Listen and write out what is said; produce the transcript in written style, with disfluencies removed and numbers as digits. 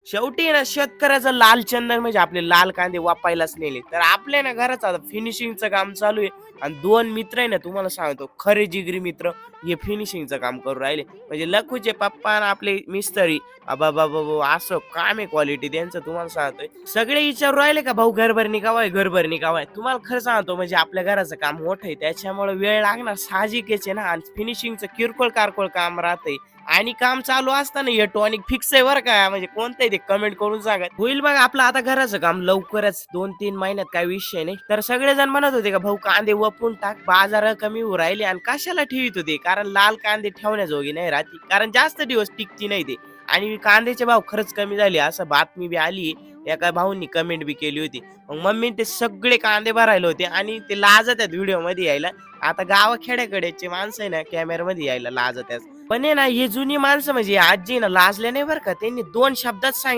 शेवटी ना शेतकऱ्याचं लाल चंदन म्हणजे आपले लाल कांदे वापायलाच नेले. तर आपल्या ना घरात आता फिनिशिंगचं काम चालू आहे आणि 2 मित्र आहे ना तुम्हाला सांगतो खरे जिगरी मित्र हे फिनिशिंगचं काम करून राहिले. म्हणजे लखूचे पप्पा आणि आपले मिस्त्री अबाबाबाबा! असं काम आहे क्वालिटी त्यांचं तुम्हाला सांगतोय. सगळे विचारू राहिले का भाऊ घरभरणी केव्हा आहे, घरभरणी केव्हा आहे? तुम्हाला खरं सांगतो म्हणजे आपल्या घराचं काम मोठं आहे त्याच्यामुळे वेळ लागणार साहजिकच आहे ना आणि फिनिशिंगचं किरकोळ कारकोळ काम राहतंय. आणि काम चालू असताना हे टॉनिक फिक्स आहे बरं का म्हणजे कोणतंही ते कमेंट करून सांगा होईल बघा आपलं आता घराचं काम लवकरच 2-3 महिन्यात काही विषय नाही तर सगळेजण म्हणत होते का भाऊ कांदे वपून टाक बाजार कमी होऊ राहिले आणि कशाला ठेवित होते कारण लाल कांदे ठेवण्याजोगी नाही राहते कारण जास्त दिवस टिकती नाही ते आणि कांद्याचे भाव खरंच कमी झाले असं बातमी बी आली एका भाऊंनी कमेंट बी केली होती मग मम्मी ते सगळे कांदे भरायला होते आणि ते लाजत आहेत व्हिडिओ मध्ये यायला आता गावाखेड्याकडेचे माणसं आहे ना कॅमेऱ्यामध्ये यायला लाजत आहेत पण आहे ना ही जुनी माणसं म्हणजे आजी ना लाजले नाही बरं का त्यांनी 2 शब्दात सांगितलं